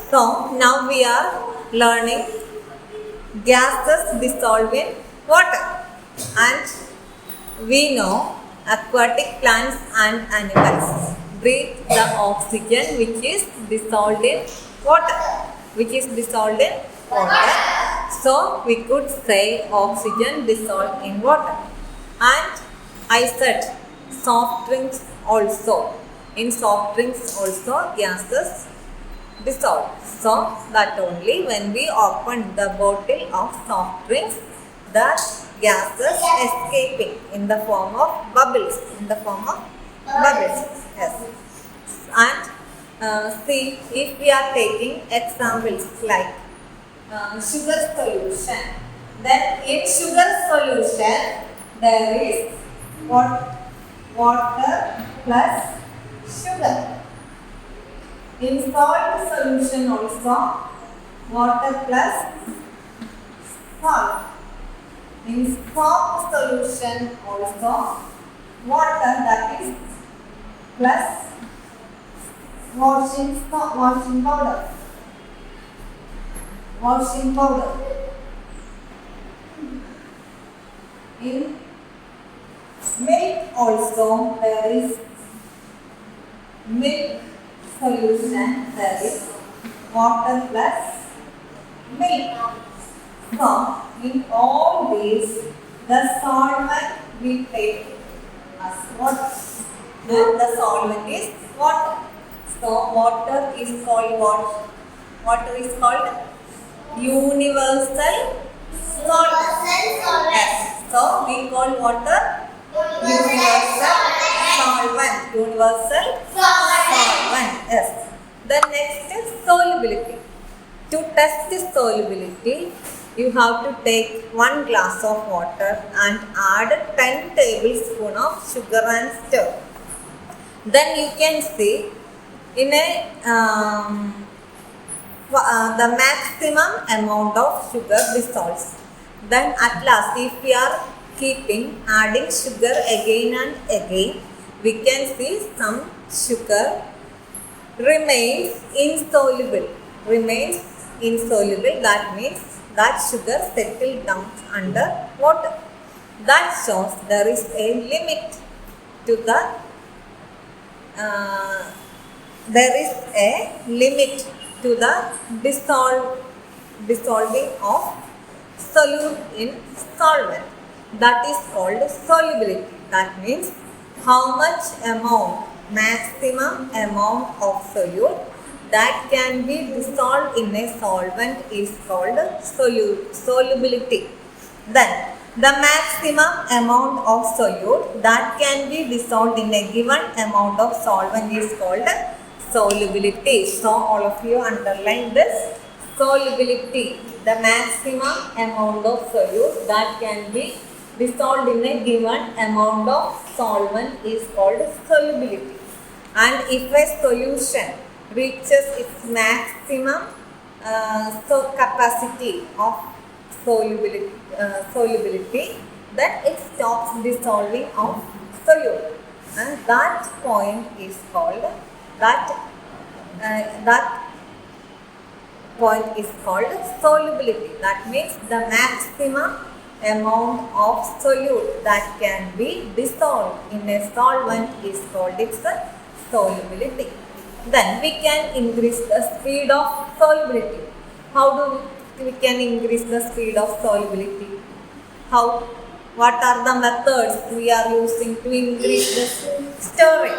So now we are learning gases dissolve in water, and we know aquatic plants and animals breathe the oxygen which is dissolved in water, So we could say oxygen dissolved in water. And I said soft drinks also. In soft drinks also gases dissolve. So that only when we open the bottle of soft drinks, the gases escaping in the form of bubbles. Yes. And see, if we are taking examples like sugar solution, then in sugar solution there is water plus sugar. In salt solution also water plus salt. In soap solution also water, that is plus washing powder. In milk also there is milk solution, there is water plus milk. So in all these the solvent we take as water, and the solvent is water. So water is called what? Water is called universal solvent. Yes. So we call water universal solvent. Yes. The next is solubility. To test the solubility, you have to take 1 glass of water and add 10 tablespoons of sugar and stir. Then you can see in the maximum amount of sugar dissolves. Then at last, if we are adding sugar again and again, we can see some sugar remains insoluble. That means that sugar settled down under water. That shows there is a limit to the dissolving of solute in solvent. That is called solubility. That means how much maximum amount of solute that can be dissolved in a solvent is called solubility. Then the maximum amount of solute that can be dissolved in a given amount of solvent is called solubility. So all of you underline this: solubility. The maximum amount of solute that can be dissolved in a given amount of solvent is called solubility. And if a solution reaches its maximum capacity of solubility, then it stops dissolving of solute, and that point is called solubility. That means the maximum amount of solute that can be dissolved in a solvent is called its solubility. Then we can increase the speed of solubility. How do we can increase the speed of solubility? How? What are the methods we are using to increase the stirring?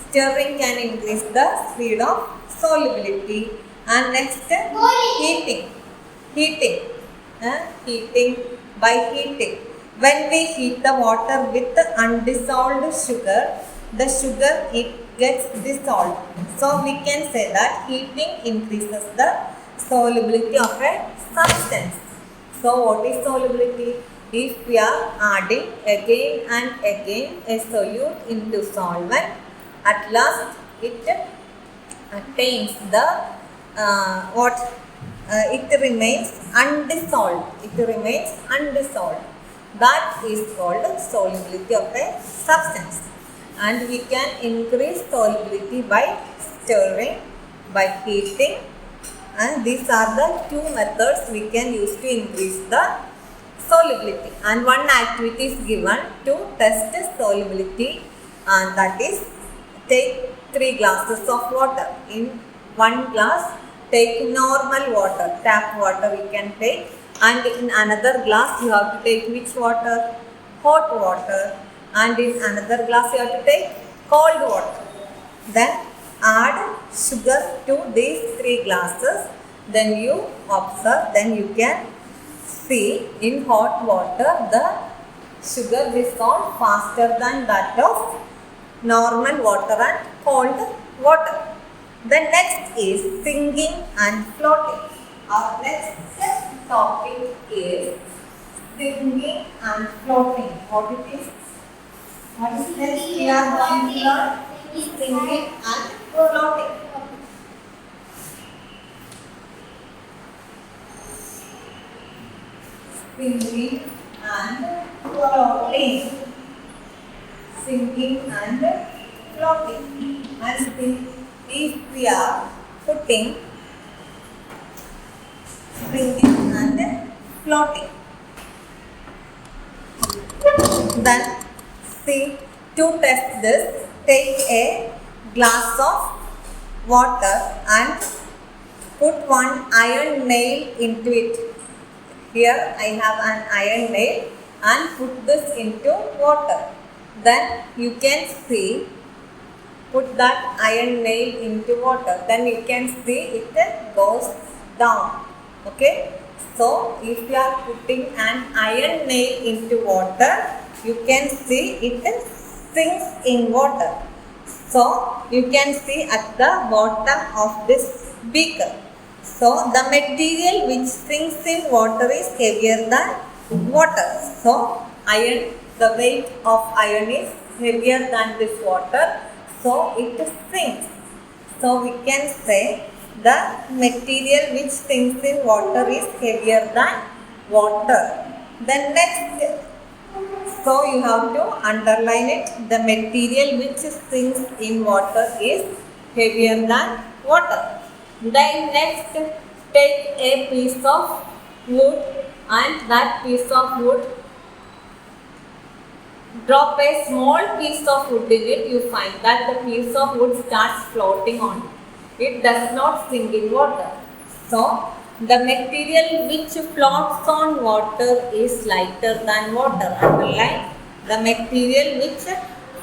Stirring can increase the speed of solubility. And next, heating. By heating. When we heat the water with undissolved sugar, the sugar gets dissolved. So we can say that heating increases the solubility of a substance. So what is solubility? If we are adding again and again a solute into solvent, at last it attains the it remains undissolved. That is called solubility of a substance. And we can increase solubility by stirring, by heating, And these are the two methods we can use to increase the solubility. And one activity is given to test solubility, and that is take 3 glasses of water. In one glass, take normal water, tap water we can take, and in another glass you have to take which water? Hot water, and in another glass you have to take cold water. Then add sugar to these 3 glasses. Then you observe, then you can see in hot water the sugar dissolves faster than that of normal water and cold water. The next is singing and floating. Our next topic is singing and floating. What it is? What is next? We are going to learn singing and floating. Singing and floating. Singing and floating. And if we are putting singing and floating, then see, to test this, take a glass of water and put one iron nail into it. Here I have an iron nail and put this into water. Then you can see, put that iron nail into water, then you can see it goes down. Okay, so if you are putting an iron nail into water, you can see it sinks in water. So you can see at the bottom of this beaker. So the material which sinks in water is heavier than water. So iron, the weight of iron is heavier than this water. So it sinks. So we can say the material which sinks in water is heavier than water. Then next, so you have to underline it. The material which sinks in water is heavier than water. Then next, take a piece of wood, and that piece of wood, drop a small piece of wood in it. You find that the piece of wood starts floating on it. It does not sink in water. So the material which floats on water is lighter than water. Underline, the material which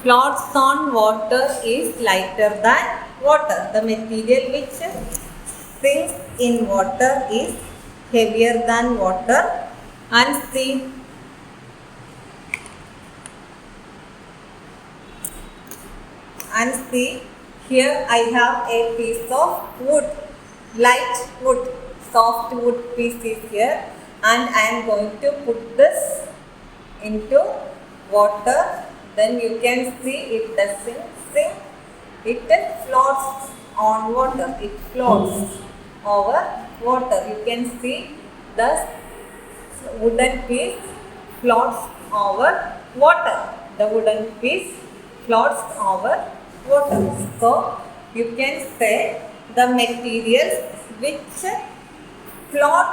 floats on water is lighter than water. The material which sinks in water is heavier than water. And see, here I have a piece of wood, light wood, soft wood piece is here, and I am going to put this into water. Then you can see it doesn't sink, it floats on water, it floats over water. You can see the wooden piece floats over water. The wooden piece floats over water. So you can say the materials which float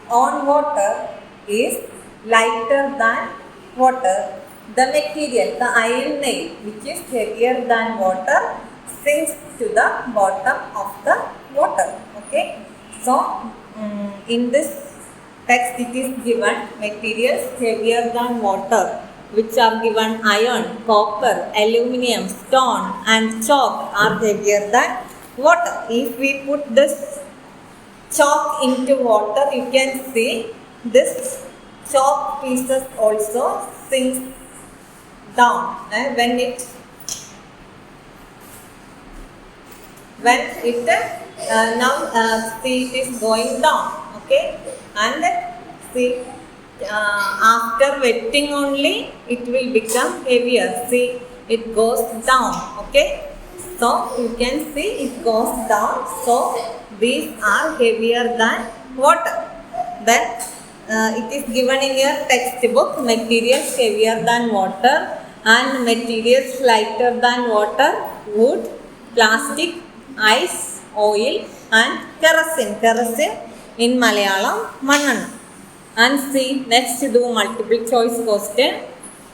on water is lighter than water. The material, the iron nail, which is heavier than water, sinks to the bottom of the water. Okay. So in this text it is given materials heavier than water, which are given iron, copper, aluminium, stone and chalk are heavier than water. If we put this chalk into water, you can see this chalk pieces also sinks down when it now see it is going down. Okay, and see after wetting only it will become heavier. See, it goes down. Okay, so you can see it goes down. So these are heavier than water. Then it is given in your textbook, materials heavier than water and materials lighter than water: wood, plastic, ice oil, and kerosene. Kerosene in Malayalam, mannan. And see, next do multiple choice question.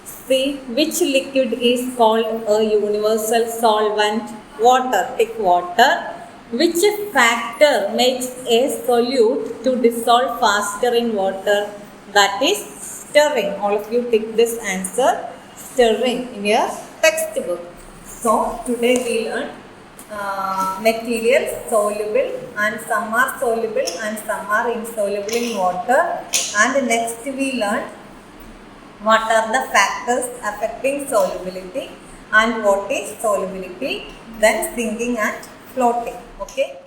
See, which liquid is called a universal solvent? Water. Take water. Which factor makes a solute to dissolve faster in water? That is stirring. All of you take this answer, stirring, in your textbook. So today we learned materials soluble, and some are soluble and some are insoluble in water. And next we learned what are the factors affecting solubility and what is solubility, then sinking and floating. Okay.